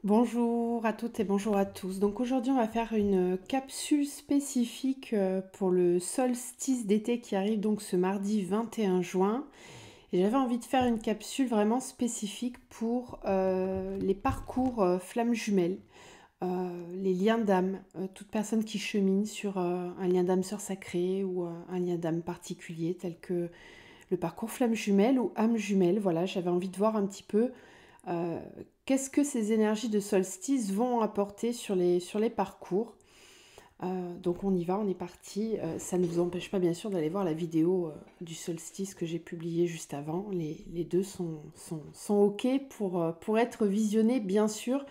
Bonjour à toutes et bonjour à tous. Donc aujourd'hui on va faire une capsule spécifique pour le solstice d'été qui arrive donc ce mardi 21 juin. Et j'avais envie de faire une capsule vraiment spécifique pour les parcours flammes jumelles, les liens d'âme, toute personne qui chemine sur un lien d'âme sœur sacrée ou un lien d'âme particulier tel que le parcours flamme jumelle ou âme jumelle. Voilà, j'avais envie de voir un petit peu euh, qu'est-ce que ces énergies de solstice vont apporter sur les parcours. Donc on y va, on est parti. Ça ne vous empêche pas bien sûr d'aller voir la vidéo du solstice que j'ai publiée juste avant. Les deux sont OK pour être visionnés bien sûr.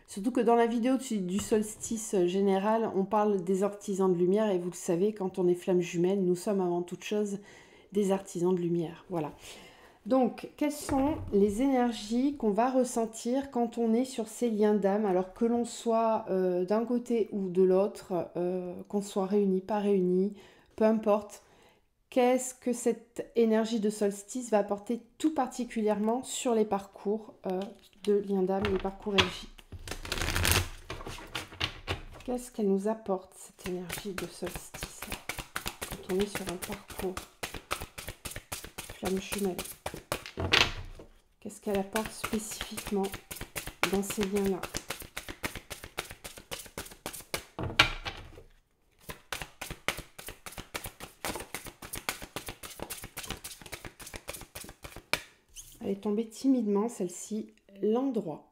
Surtout que dans la vidéo du solstice général, on parle des artisans de lumière et vous le savez, quand on est flamme jumelle, nous sommes avant toute chose des artisans de lumière. Voilà. Donc, quelles sont les énergies qu'on va ressentir quand on est sur ces liens d'âme, alors que l'on soit d'un côté ou de l'autre, qu'on soit réunis, pas réunis, peu importe. Qu'est-ce que cette énergie de solstice va apporter tout particulièrement sur les parcours de liens d'âme et les parcours LJ? Qu'est-ce qu'elle nous apporte, cette énergie de solstice, quand on est sur un parcours flamme jumelle? Qu'est-ce qu'elle apporte spécifiquement dans ces liens-là? Elle est tombée timidement, celle-ci, l'endroit.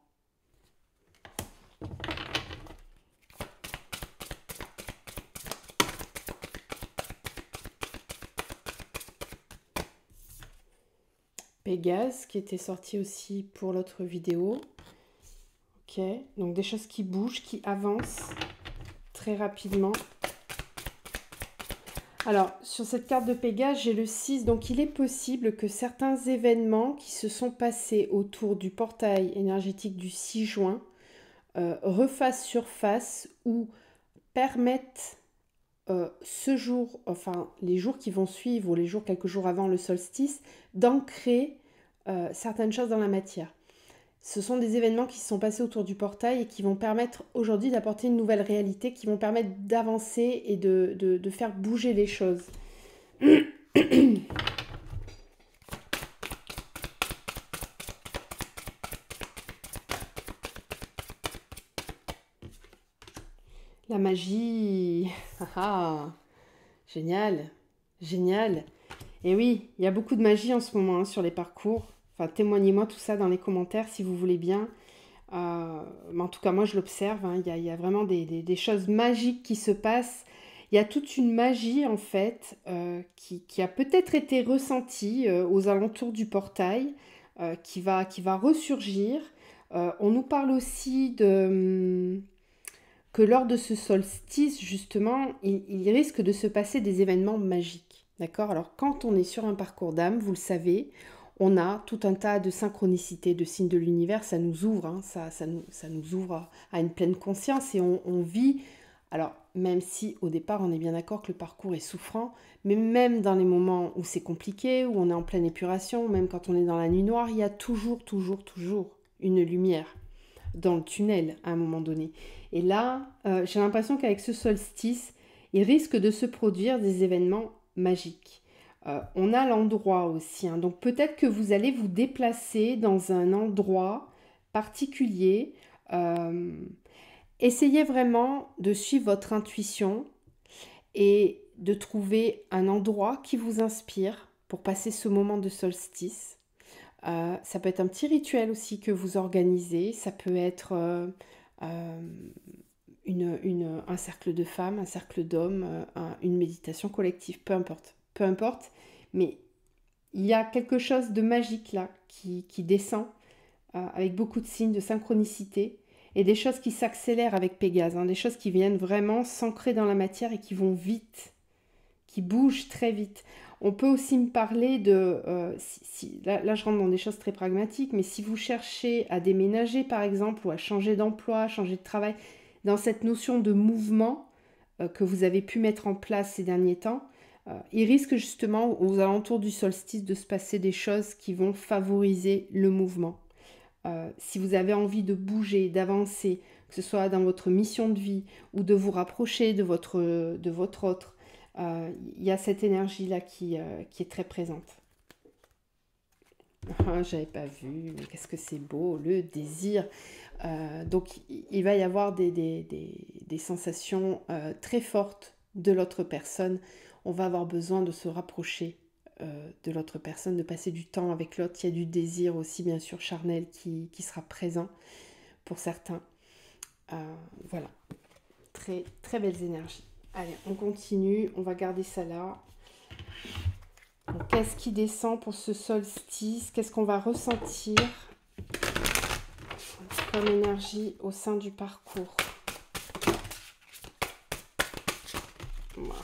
Pégase, qui était sorti aussi pour l'autre vidéo. Ok, donc des choses qui bougent, qui avancent très rapidement. Alors, sur cette carte de Pégase, j'ai le 6, donc il est possible que certains événements qui se sont passés autour du portail énergétique du 6 juin refassent surface ou permettent ce jour, enfin les jours qui vont suivre ou les jours quelques jours avant le solstice, d'ancrer certaines choses dans la matière. Ce sont des événements qui se sont passés autour du portail et qui vont permettre aujourd'hui d'apporter une nouvelle réalité, qui vont permettre d'avancer et de faire bouger les choses. La magie. Ah ah. Génial. Génial. Et oui, il y a beaucoup de magie en ce moment sur les parcours. Enfin, témoignez-moi tout ça dans les commentaires si vous voulez bien. Mais en tout cas, moi, je l'observe. Il y a vraiment des choses magiques qui se passent. Il y a toute une magie, en fait, qui a peut-être été ressentie aux alentours du portail, qui va ressurgir. On nous parle aussi que lors de ce solstice, justement, il risque de se passer des événements magiques. D'accord? Alors, quand on est sur un parcours d'âme, vous le savez, on a tout un tas de synchronicités, de signes de l'univers, ça nous ouvre, ça nous ouvre à une pleine conscience et on vit, alors même si au départ on est bien d'accord que le parcours est souffrant, mais même dans les moments où c'est compliqué, où on est en pleine épuration, même quand on est dans la nuit noire, il y a toujours une lumière dans le tunnel à un moment donné. Et là, j'ai l'impression qu'avec ce solstice, il risque de se produire des événements magiques. On a l'endroit aussi, hein. Donc peut-être que vous allez vous déplacer dans un endroit particulier. Euh, Essayez vraiment de suivre votre intuition et de trouver un endroit qui vous inspire pour passer ce moment de solstice. Ça peut être un petit rituel aussi que vous organisez. Ça peut être euh, un cercle de femmes, un cercle d'hommes, une méditation collective, peu importe. Peu importe, mais il y a quelque chose de magique là qui descend avec beaucoup de signes de synchronicité et des choses qui s'accélèrent avec Pégase, hein, des choses qui viennent vraiment s'ancrer dans la matière et qui vont vite, qui bougent très vite. On peut aussi me parler de... là, je rentre dans des choses très pragmatiques, mais si vous cherchez à déménager, par exemple, ou à changer d'emploi, à changer de travail, dans cette notion de mouvement que vous avez pu mettre en place ces derniers temps, il risque justement aux alentours du solstice de se passer des choses qui vont favoriser le mouvement. Si vous avez envie de bouger, d'avancer, que ce soit dans votre mission de vie ou de vous rapprocher de votre autre, il y a cette énergie-là qui est très présente. Ah, j'avais pas vu, mais qu'est-ce que c'est beau, le désir. Donc il va y avoir des sensations très fortes de l'autre personne. On va avoir besoin de se rapprocher de l'autre personne, de passer du temps avec l'autre. Il y a du désir aussi, bien sûr, charnel qui sera présent pour certains. Voilà, très, très belles énergies. Allez, on continue, on va garder ça là. Qu'est-ce qui descend pour ce solstice? Qu'est-ce qu'on va ressentir comme énergie au sein du parcours? Voilà.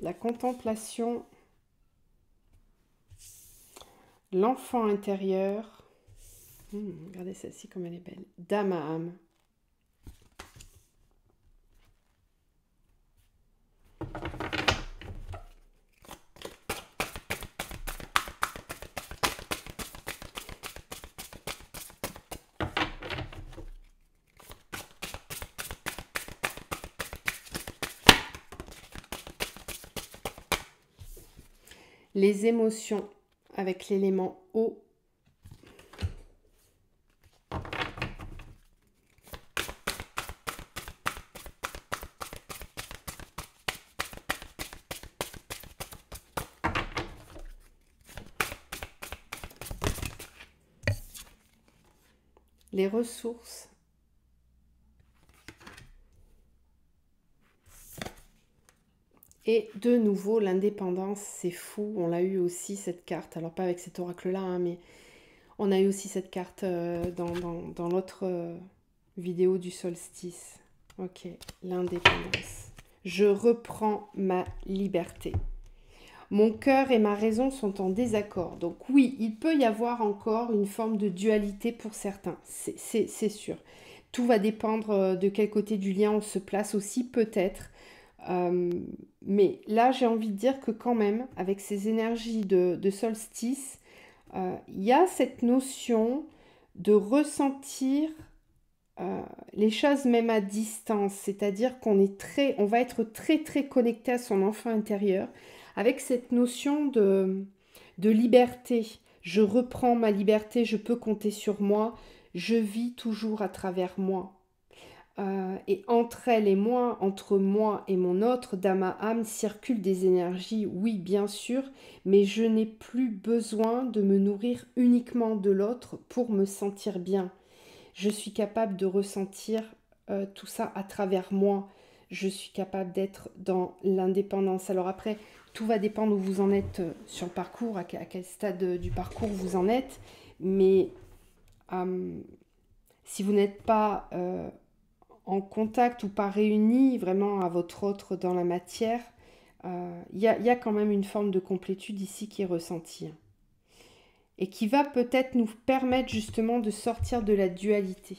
La contemplation, l'enfant intérieur. Regardez celle-ci comme elle est belle. Dame à âme. Les émotions avec l'élément eau. Les ressources. Et de nouveau, l'indépendance, c'est fou. On l'a eu aussi, cette carte. Alors, pas avec cet oracle-là, hein, mais on a eu aussi cette carte dans l'autre vidéo du solstice. Ok, l'indépendance. Je reprends ma liberté. Mon cœur et ma raison sont en désaccord. Donc oui, il peut y avoir encore une forme de dualité pour certains. C'est sûr. Tout va dépendre de quel côté du lien on se place aussi, peut-être. Mais là, j'ai envie de dire que quand même, avec ces énergies de solstice, il y a cette notion de ressentir les choses même à distance, c'est-à-dire on va être très très connecté à son enfant intérieur, avec cette notion de liberté. Je reprends ma liberté, je peux compter sur moi, je vis toujours à travers moi. Et entre elle et moi, entre moi et mon autre, dans ma âme, circulent des énergies, oui, bien sûr, mais je n'ai plus besoin de me nourrir uniquement de l'autre pour me sentir bien. Je suis capable de ressentir tout ça à travers moi. Je suis capable d'être dans l'indépendance. Alors après, tout va dépendre où vous en êtes sur le parcours, à quel stade du parcours vous en êtes, mais si vous n'êtes pas en contact ou pas réunis vraiment à votre autre dans la matière, y a quand même une forme de complétude ici qui est ressentie. Et qui va peut-être nous permettre justement de sortir de la dualité.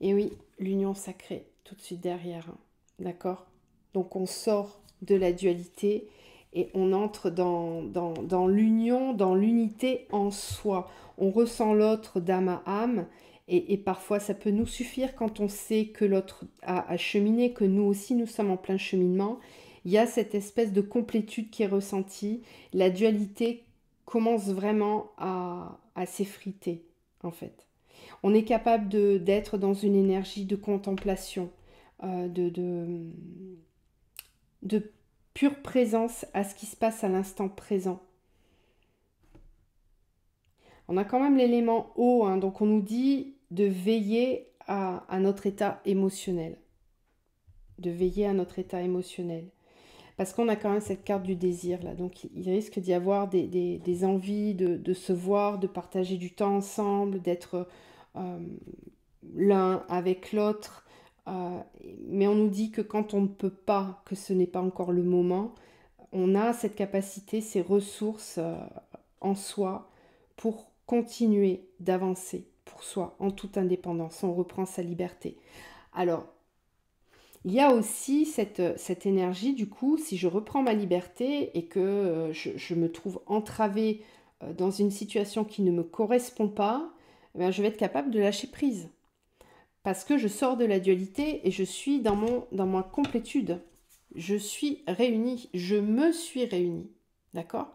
Et oui, l'union sacrée, tout de suite derrière. D'accord? Donc on sort de la dualité et on entre dans l'union, dans l'unité en soi. On ressent l'autre d'âme à âme. Et parfois, ça peut nous suffire quand on sait que l'autre a cheminé, que nous aussi, nous sommes en plein cheminement. Il y a cette espèce de complétude qui est ressentie. La dualité commence vraiment à s'effriter, en fait. On est capable d'être dans une énergie de contemplation, de pure présence à ce qui se passe à l'instant présent. On a quand même l'élément eau, hein, donc on nous dit de veiller à notre état émotionnel. De veiller à notre état émotionnel. Parce qu'on a quand même cette carte du désir là, donc il risque d'y avoir des envies de se voir, de partager du temps ensemble, d'être l'un avec l'autre. Mais on nous dit que quand on ne peut pas, que ce n'est pas encore le moment, on a cette capacité, ces ressources en soi pour continuer d'avancer pour soi en toute indépendance. On reprend sa liberté. Alors, il y a aussi cette énergie, du coup, si je reprends ma liberté et que je me trouve entravée dans une situation qui ne me correspond pas, eh bien, je vais être capable de lâcher prise. Parce que je sors de la dualité et je suis dans ma complétude. Je suis réunie, je me suis réunie. D'accord?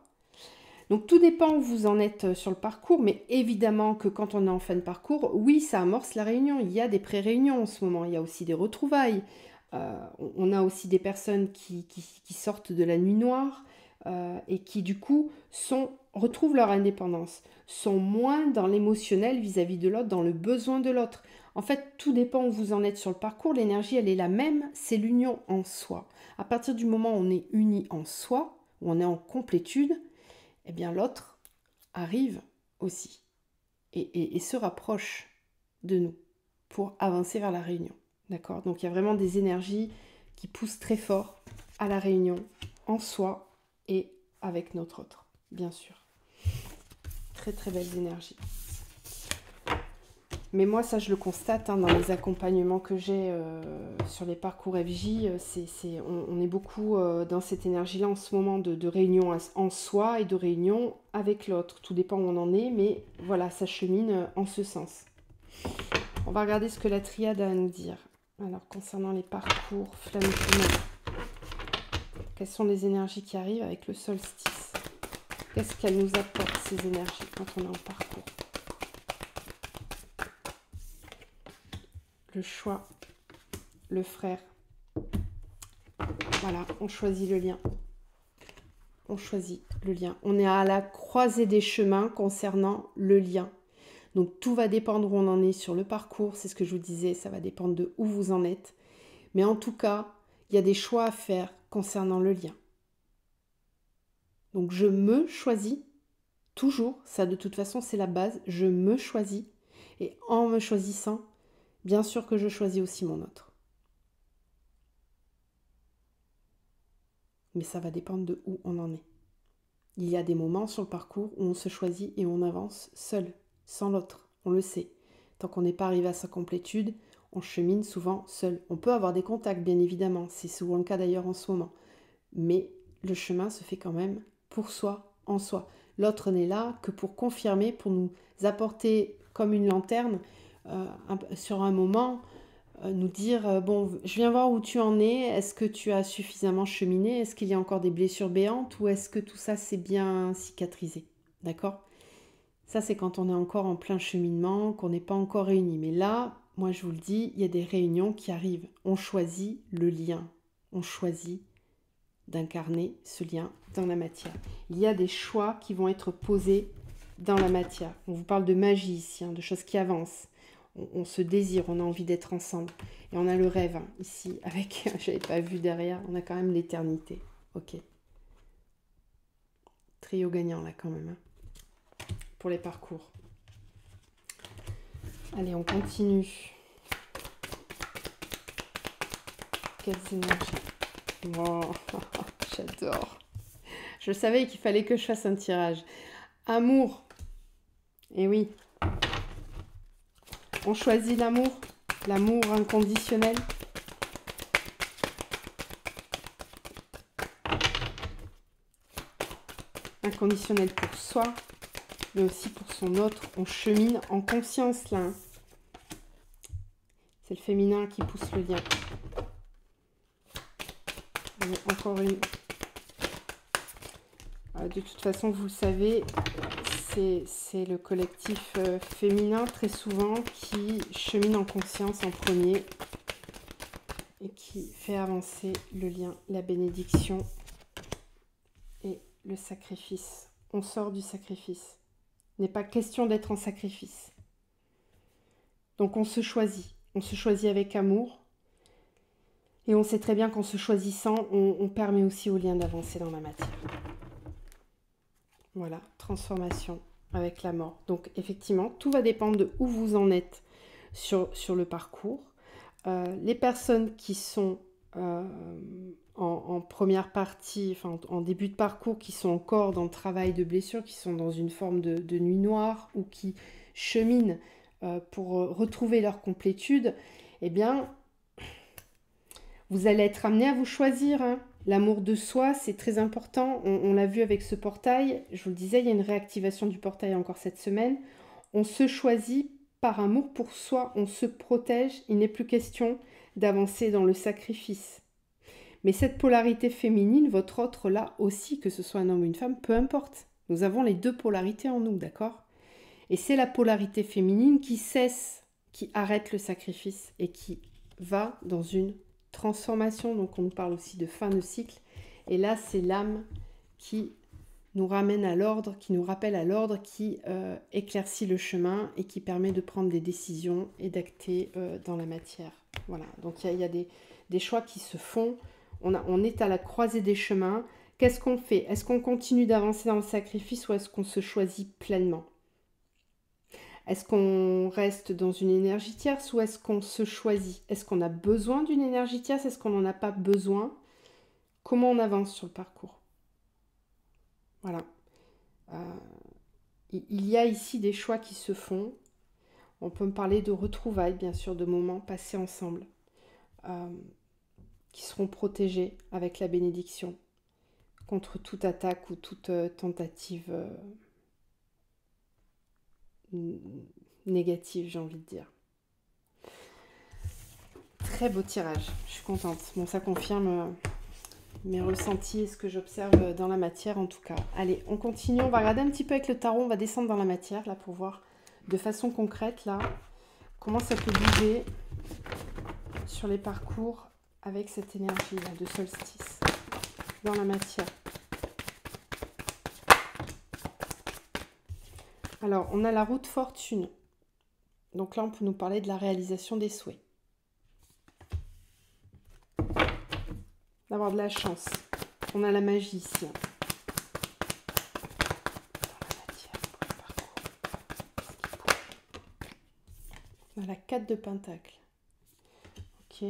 Donc tout dépend où vous en êtes sur le parcours, mais évidemment que quand on est en fin de parcours, oui, ça amorce la réunion. Il y a des pré-réunions en ce moment, il y a aussi des retrouvailles. On a aussi des personnes qui sortent de la nuit noire et qui du coup retrouvent leur indépendance, sont moins dans l'émotionnel vis-à-vis de l'autre, dans le besoin de l'autre. En fait, tout dépend où vous en êtes sur le parcours. L'énergie, elle est la même, c'est l'union en soi. À partir du moment où on est uni en soi, où on est en complétude, eh bien l'autre arrive aussi et se rapproche de nous pour avancer vers la réunion. D'accord? Donc il y a vraiment des énergies qui poussent très fort à la réunion en soi et avec notre autre, bien sûr. Très très belles énergies. Mais moi, ça, je le constate dans les accompagnements que j'ai sur les parcours FJ. On est beaucoup dans cette énergie-là en ce moment de réunion en soi et de réunion avec l'autre. Tout dépend où on en est, mais voilà, ça chemine en ce sens. On va regarder ce que la triade a à nous dire. Alors, concernant les parcours flamme jumelle, quelles sont les énergies qui arrivent avec le solstice? Qu'est-ce qu'elle nous apporte, ces énergies, quand on est en parcours? Le choix, le frère. Voilà, on choisit le lien. On choisit le lien. On est à la croisée des chemins concernant le lien. Donc tout va dépendre où on en est sur le parcours. C'est ce que je vous disais, ça va dépendre de où vous en êtes. Mais en tout cas, il y a des choix à faire concernant le lien. Donc je me choisis toujours. Ça, de toute façon, c'est la base. Je me choisis. Et en me choisissant, bien sûr que je choisis aussi mon autre. Mais ça va dépendre de où on en est. Il y a des moments sur le parcours où on se choisit et on avance seul, sans l'autre. On le sait. Tant qu'on n'est pas arrivé à sa complétude, on chemine souvent seul. On peut avoir des contacts, bien évidemment. C'est souvent le cas d'ailleurs en ce moment. Mais le chemin se fait quand même pour soi, en soi. L'autre n'est là que pour confirmer, pour nous apporter comme une lanterne sur un moment, nous dire, bon, je viens voir où tu en es, est-ce que tu as suffisamment cheminé, est-ce qu'il y a encore des blessures béantes ou est-ce que tout ça c'est bien cicatrisé, d'accord? Ça c'est quand on est encore en plein cheminement, qu'on n'est pas encore réunis. Mais là, moi je vous le dis, il y a des réunions qui arrivent. On choisit le lien, on choisit d'incarner ce lien dans la matière. Il y a des choix qui vont être posés dans la matière. On vous parle de magie ici, de choses qui avancent. On se désire, on a envie d'être ensemble. Et on a le rêve, ici, avec, j'avais pas vu derrière, on a quand même l'éternité. Ok. Trio gagnant, là, quand même, pour les parcours. Allez, on continue. Quelles énergies. Oh, j'adore. Je savais qu'il fallait que je fasse un tirage. Amour. Eh oui. On choisit l'amour, l'amour inconditionnel. Inconditionnel pour soi, mais aussi pour son autre. On chemine en conscience là. C'est le féminin qui pousse le lien. Allez, encore une. De toute façon, vous le savez, c'est le collectif féminin très souvent qui chemine en conscience en premier et qui fait avancer le lien, la bénédiction et le sacrifice. On sort du sacrifice. Il n'est pas question d'être en sacrifice. Donc on se choisit. On se choisit avec amour. Et on sait très bien qu'en se choisissant, on permet aussi au lien d'avancer dans la matière. Voilà, transformation avec la mort. Donc effectivement, tout va dépendre de où vous en êtes sur le parcours. Les personnes qui sont en première partie, enfin en début de parcours, qui sont encore dans le travail de blessure, qui sont dans une forme de nuit noire ou qui cheminent pour retrouver leur complétude, eh bien, vous allez être amené à vous choisir. L'amour de soi, c'est très important. On l'a vu avec ce portail. Je vous le disais, il y a une réactivation du portail encore cette semaine. On se choisit par amour pour soi. On se protège. Il n'est plus question d'avancer dans le sacrifice. Mais cette polarité féminine, votre autre là aussi, que ce soit un homme ou une femme, peu importe. Nous avons les deux polarités en nous, d'accord? Et c'est la polarité féminine qui cesse, qui arrête le sacrifice et qui va dans une transformation. Donc on nous parle aussi de fin de cycle. Et là, c'est l'âme qui nous ramène à l'ordre, qui nous rappelle à l'ordre, qui éclaircit le chemin et qui permet de prendre des décisions et d'acter dans la matière. Voilà, donc il y a des choix qui se font. On est à la croisée des chemins. Qu'est-ce qu'on fait? Est-ce qu'on continue d'avancer dans le sacrifice ou est-ce qu'on se choisit pleinement? Est-ce qu'on reste dans une énergie tierce ou est-ce qu'on se choisit? Est-ce qu'on a besoin d'une énergie tierce? Est-ce qu'on n'en a pas besoin? Comment on avance sur le parcours? Voilà. Il y a ici des choix qui se font. On peut me parler de retrouvailles, bien sûr, de moments passés ensemble, qui seront protégés avec la bénédiction contre toute attaque ou toute tentative négative, j'ai envie de dire. Très beau tirage, je suis contente. Bon, ça confirme mes ressentis et ce que j'observe dans la matière en tout cas. Allez, on continue, on va regarder un petit peu avec le tarot, on va descendre dans la matière là pour voir de façon concrète là comment ça peut bouger sur les parcours avec cette énergie là de solstice dans la matière. Alors, on a la roue de fortune. Donc là, on peut nous parler de la réalisation des souhaits. D'avoir de la chance. On a la magie ici. On a la 4 de Pentacle. Ok.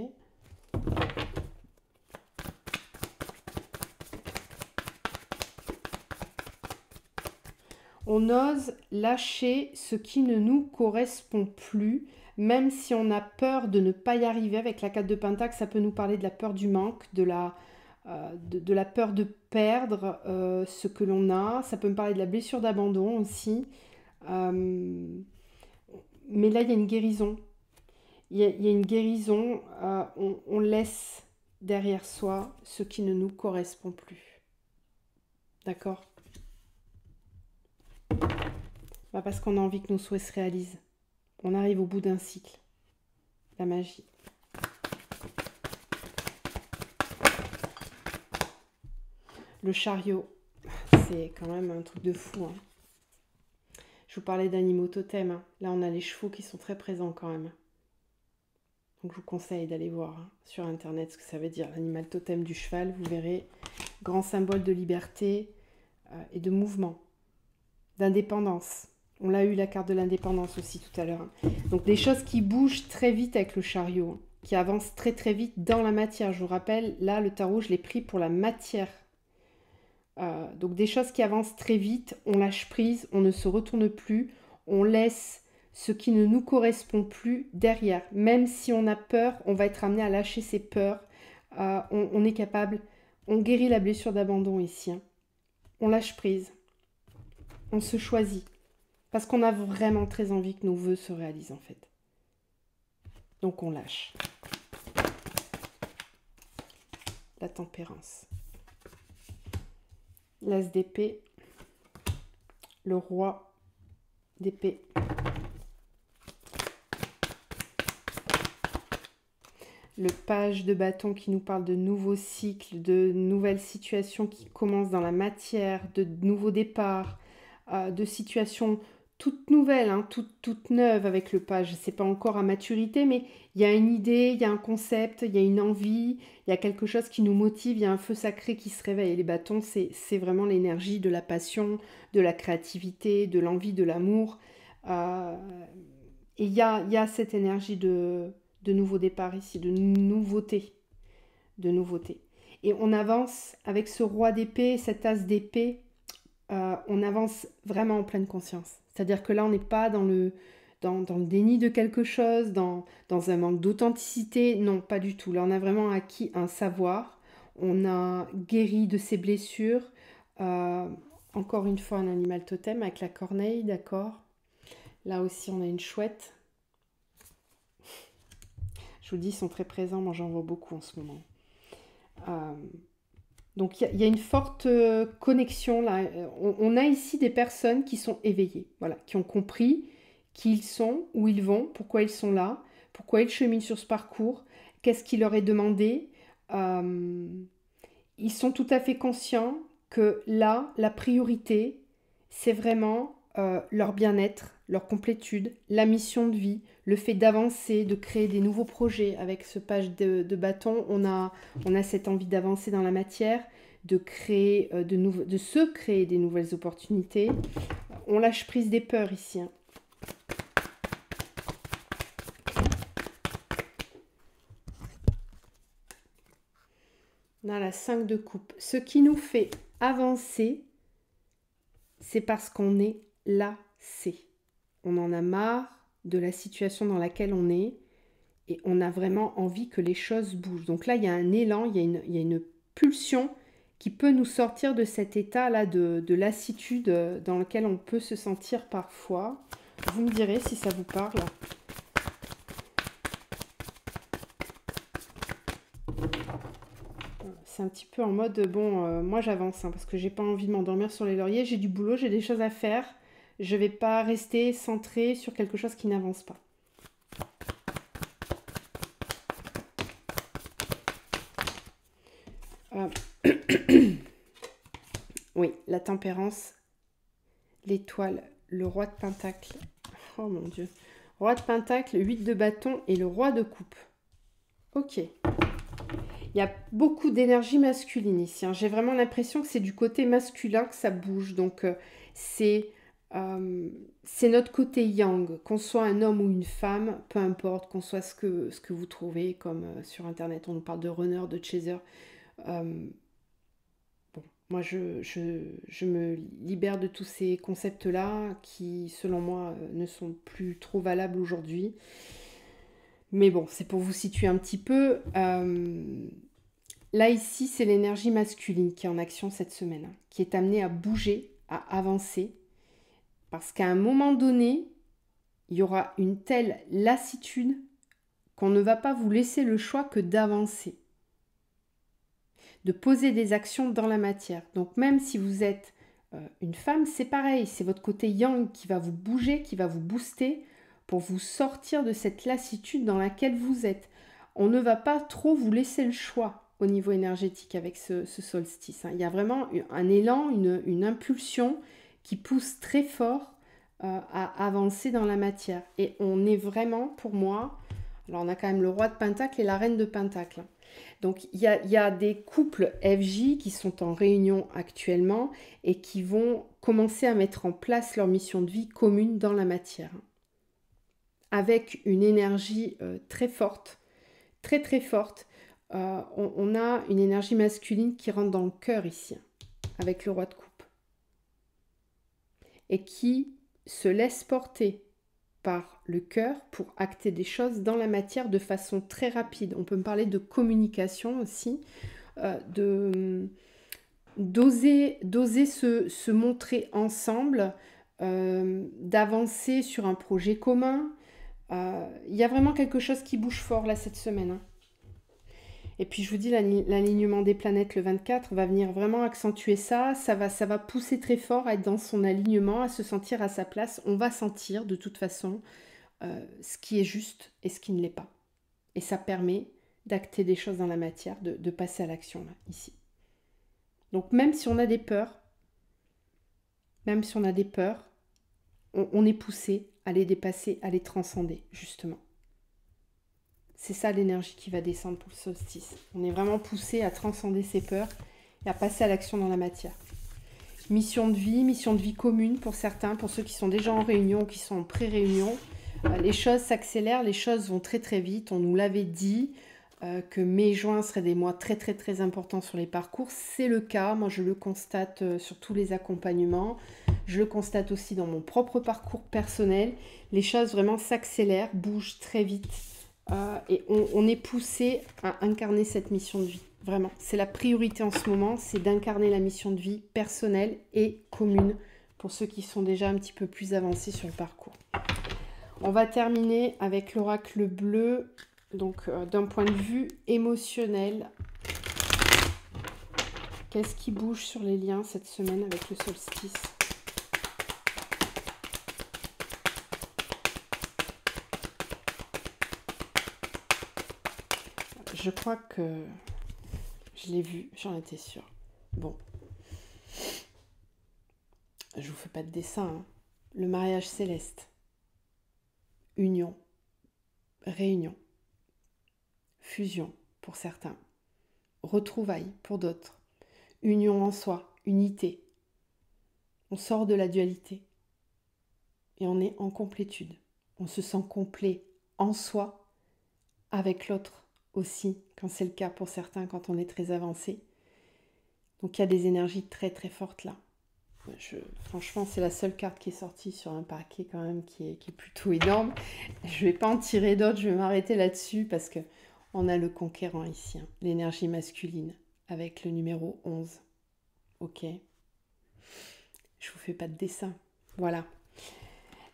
On ose lâcher ce qui ne nous correspond plus, même si on a peur de ne pas y arriver. Avec la 4 de Pentacle, ça peut nous parler de la peur du manque, de la peur de perdre ce que l'on a. Ça peut me parler de la blessure d'abandon aussi. Mais là, il y a une guérison. Il y a une guérison. On laisse derrière soi ce qui ne nous correspond plus. D'accord ? Parce qu'on a envie que nos souhaits se réalisent. On arrive au bout d'un cycle. La magie. Le chariot, c'est quand même un truc de fou. Hein. Je vous parlais d'animaux totems. Hein. Là, on a les chevaux qui sont très présents quand même. Donc, je vous conseille d'aller voir sur Internet ce que ça veut dire. L'animal totem du cheval, vous verrez. Grand symbole de liberté et de mouvement, d'indépendance. On l'a eu, la carte de l'indépendance aussi tout à l'heure. Donc, des choses qui bougent très vite avec le chariot, qui avancent très très vite dans la matière. Je vous rappelle, là, le tarot, je l'ai pris pour la matière. Donc des choses qui avancent très vite, on lâche prise, on ne se retourne plus, on laisse ce qui ne nous correspond plus derrière. Même si on a peur, on va être amené à lâcher ses peurs. On est capable, on guérit la blessure d'abandon ici. Hein. On lâche prise, on se choisit. Parce qu'on a vraiment très envie que nos vœux se réalisent en fait. Donc on lâche. La tempérance. L'as d'épée, le roi d'épée, le page de bâton qui nous parle de nouveaux cycles, de nouvelles situations qui commencent dans la matière, de nouveaux départs, de situations toutes nouvelles, hein, toutes neuves avec le page. C'est pas encore à maturité, mais il y a une idée, il y a un concept, il y a une envie, il y a quelque chose qui nous motive, il y a un feu sacré qui se réveille. Et les bâtons, c'est vraiment l'énergie de la passion, de la créativité, de l'envie, de l'amour. Et il y a cette énergie de nouveau départ ici, de nouveauté. Et on avance avec ce roi d'épée, cet as d'épée, on avance vraiment en pleine conscience. C'est-à-dire que là, on n'est pas dans le déni de quelque chose, dans un manque d'authenticité. Non, pas du tout. Là, on a vraiment acquis un savoir. On a guéri de ses blessures. Encore une fois, un animal totem avec la corneille, d'accord. Là aussi, on a une chouette. Je vous dis, ils sont très présents. Moi, j'en vois beaucoup en ce moment. Donc, il y a une forte connexion là. On a ici des personnes qui sont éveillées, voilà, qui ont compris qui ils sont, où ils vont, pourquoi ils sont là, pourquoi ils cheminent sur ce parcours, qu'est-ce qui leur est demandé. Ils sont tout à fait conscients que là, la priorité, c'est vraiment leur bien-être, leur complétude, la mission de vie, le fait d'avancer, de créer des nouveaux projets. Avec ce page de bâton, on a cette envie d'avancer dans la matière, de créer, de se créer des nouvelles opportunités. On lâche prise des peurs ici. Hein. On a la 5 de coupe. Ce qui nous fait avancer, c'est parce qu'on est lassé. On en a marre de la situation dans laquelle on est et on a vraiment envie que les choses bougent. Donc là, il y a un élan, il y a une pulsion qui peut nous sortir de cet état-là de lassitude dans lequel on peut se sentir parfois. Vous me direz si ça vous parle. C'est un petit peu en mode, bon, moi j'avance, hein, parce que j'ai pas envie de m'endormir sur les lauriers, j'ai du boulot, j'ai des choses à faire, je vais pas rester centrée sur quelque chose qui n'avance pas. Oui, la tempérance, l'étoile, le roi de pentacle, oh mon dieu, roi de pentacle, 8 de bâton et le roi de coupe. Ok. Il y a beaucoup d'énergie masculine ici. Hein. J'ai vraiment l'impression que c'est du côté masculin que ça bouge. Donc, c'est notre côté yang. Qu'on soit un homme ou une femme, peu importe, qu'on soit ce que vous trouvez, comme sur Internet, on nous parle de runner, de chaser. Bon, moi, je me libère de tous ces concepts-là qui, selon moi, ne sont plus trop valables aujourd'hui. Mais bon, c'est pour vous situer un petit peu. Là, ici, c'est l'énergie masculine qui est en action cette semaine, hein, qui est amenée à bouger, à avancer. Parce qu'à un moment donné, il y aura une telle lassitude qu'on ne va pas vous laisser le choix que d'avancer. De poser des actions dans la matière. Donc même si vous êtes une femme, c'est pareil. C'est votre côté yang qui va vous bouger, qui va vous booster pour vous sortir de cette lassitude dans laquelle vous êtes. On ne va pas trop vous laisser le choix au niveau énergétique avec ce solstice. Hein. Il y a vraiment un élan, une impulsion qui pousse très fort à avancer dans la matière. Et on est vraiment, pour moi, alors on a quand même le roi de pentacle et la reine de pentacle. Donc il y a des couples FJ qui sont en réunion actuellement et qui vont commencer à mettre en place leur mission de vie commune dans la matière. Avec une énergie très forte, très très forte. On a une énergie masculine qui rentre dans le cœur ici, avec le roi de coupe. Et qui se laisse porter par le cœur pour acter des choses dans la matière de façon très rapide. On peut me parler de communication aussi, d'oser se montrer ensemble, d'avancer sur un projet commun. Il y a vraiment quelque chose qui bouge fort là cette semaine. Hein. Et puis je vous dis, l'alignement des planètes le 24 va venir vraiment accentuer ça. Ça va pousser très fort à être dans son alignement, à se sentir à sa place. On va sentir de toute façon ce qui est juste et ce qui ne l'est pas. Et ça permet d'acter des choses dans la matière, de passer à l'action là, ici. Donc même si on a des peurs, on est poussé à les dépasser, à les transcender, justement. C'est ça l'énergie qui va descendre pour le solstice. On est vraiment poussé à transcender ses peurs et à passer à l'action dans la matière. Mission de vie commune pour certains, pour ceux qui sont déjà en réunion ou qui sont en pré-réunion. Les choses s'accélèrent, les choses vont très très vite. On nous l'avait dit que mai-juin seraient des mois très très très importants sur les parcours. C'est le cas, moi je le constate sur tous les accompagnements. Je le constate aussi dans mon propre parcours personnel. Les choses vraiment s'accélèrent, bougent très vite. Et on est poussé à incarner cette mission de vie. Vraiment, c'est la priorité en ce moment, c'est d'incarner la mission de vie personnelle et commune pour ceux qui sont déjà un petit peu plus avancés sur le parcours. On va terminer avec l'oracle bleu, donc d'un point de vue émotionnel. Qu'est-ce qui bouge sur les liens cette semaine avec le solstice? Je crois que je l'ai vu, j'en étais sûre. Bon. Je vous fais pas de dessin, hein. Le mariage céleste. Union. Réunion. Fusion pour certains. Retrouvailles pour d'autres. Union en soi. Unité. On sort de la dualité. Et on est en complétude. On se sent complet en soi, avec l'autre aussi, quand c'est le cas pour certains, quand on est très avancé. Donc il y a des énergies très très fortes là. Franchement, c'est la seule carte qui est sortie sur un paquet quand même qui est plutôt énorme. Je ne vais pas en tirer d'autres, je vais m'arrêter là-dessus parce que on a le conquérant ici, hein, l'énergie masculine avec le numéro 11. Ok. Je vous fais pas de dessin. Voilà.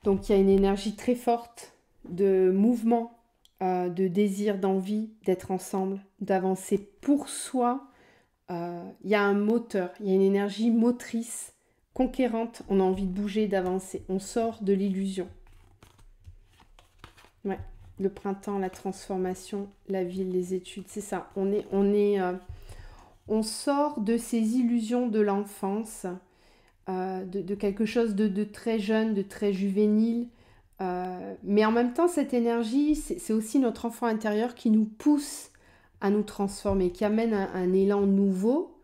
Donc il y a une énergie très forte de mouvement, de désir, d'envie d'être ensemble, d'avancer pour soi. Il y a un moteur, il y a une énergie motrice, conquérante. On a envie de bouger, d'avancer. On sort de l'illusion. Ouais. Le printemps, la transformation, la ville, les études, c'est ça. On sort de ces illusions de l'enfance, de quelque chose de très jeune, de très juvénile. Mais en même temps, cette énergie, c'est aussi notre enfant intérieur qui nous pousse à nous transformer, qui amène un élan nouveau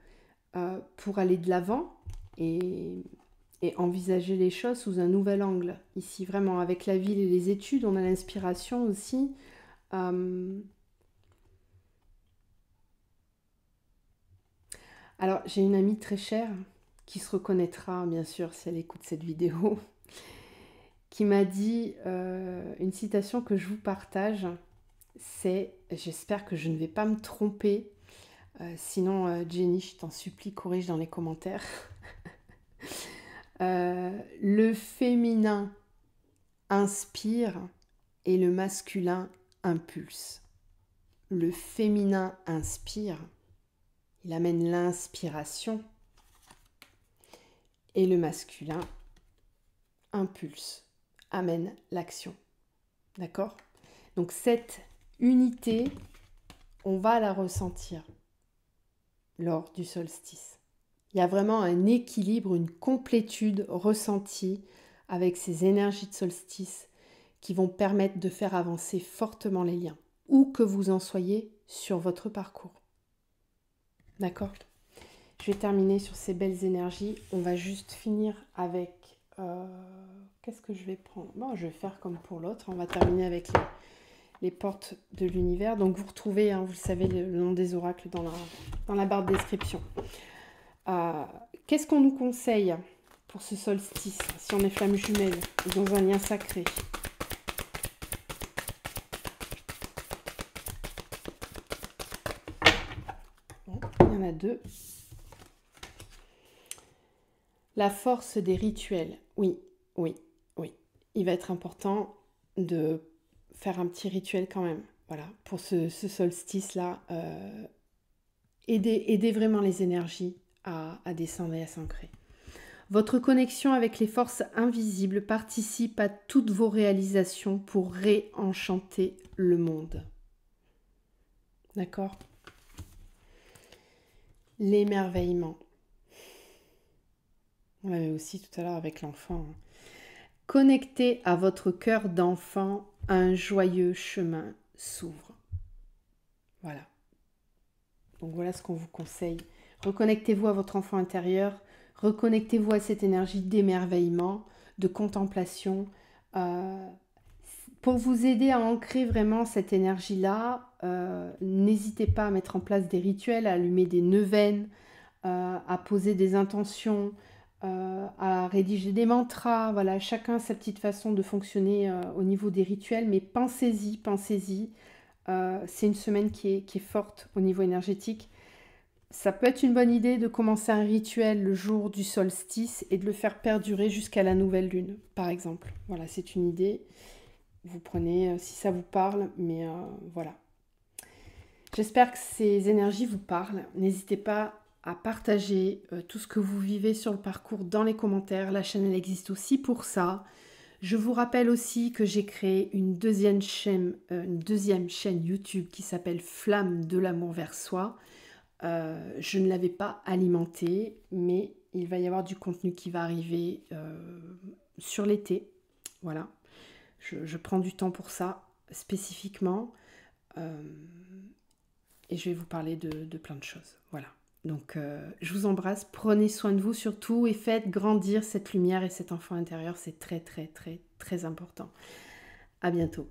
pour aller de l'avant et envisager les choses sous un nouvel angle. Ici, vraiment, avec la ville et les études, on a l'inspiration aussi. Alors, j'ai une amie très chère qui se reconnaîtra, bien sûr, si elle écoute cette vidéo, qui m'a dit une citation que je vous partage, c'est « J'espère que je ne vais pas me tromper, sinon Jenny, je t'en supplie, corrige dans les commentaires. » Le féminin inspire et le masculin impulse. Le féminin inspire, il amène l'inspiration, et le masculin impulse, amène l'action. D'accord? Donc cette unité, on va la ressentir lors du solstice. Il y a vraiment un équilibre, une complétude ressentie avec ces énergies de solstice qui vont permettre de faire avancer fortement les liens, où que vous en soyez sur votre parcours. D'accord? Je vais terminer sur ces belles énergies. On va juste finir avec... qu'est-ce que je vais prendre? Bon, je vais faire comme pour l'autre. On va terminer avec les portes de l'univers. Donc vous retrouvez, hein, vous le savez, le nom des oracles dans la barre de description. Qu'est-ce qu'on nous conseille pour ce solstice, si on est flamme jumelle, dans un lien sacré? Bon, il y en a deux. La force des rituels. Oui, oui, oui. Il va être important de faire un petit rituel quand même. Voilà, pour ce solstice-là. Aider vraiment les énergies à descendre et à s'ancrer. Votre connexion avec les forces invisibles participe à toutes vos réalisations pour réenchanter le monde. D'accord? L'émerveillement. On l'avait aussi tout à l'heure avec l'enfant. Connecté à votre cœur d'enfant, un joyeux chemin s'ouvre. Voilà. Donc voilà ce qu'on vous conseille. Reconnectez-vous à votre enfant intérieur, reconnectez-vous à cette énergie d'émerveillement, de contemplation. Pour vous aider à ancrer vraiment cette énergie-là, n'hésitez pas à mettre en place des rituels, à allumer des neuvaines, à poser des intentions, à rédiger des mantras. Voilà, chacun sa petite façon de fonctionner au niveau des rituels, mais pensez-y, pensez-y. C'est une semaine qui est forte au niveau énergétique. Ça peut être une bonne idée de commencer un rituel le jour du solstice et de le faire perdurer jusqu'à la nouvelle lune, par exemple. Voilà, c'est une idée. Vous prenez si ça vous parle, mais voilà. J'espère que ces énergies vous parlent. N'hésitez pas à partager tout ce que vous vivez sur le parcours dans les commentaires. La chaîne, elle existe aussi pour ça. Je vous rappelle aussi que j'ai créé une deuxième chaîne YouTube qui s'appelle Flamme de l'amour vers soi. Je ne l'avais pas alimentée, mais il va y avoir du contenu qui va arriver sur l'été. Voilà, je prends du temps pour ça spécifiquement. Euh, et je vais vous parler de plein de choses. Voilà. Donc, je vous embrasse. Prenez soin de vous surtout et faites grandir cette lumière et cet enfant intérieur. C'est très, très, très, très important. À bientôt.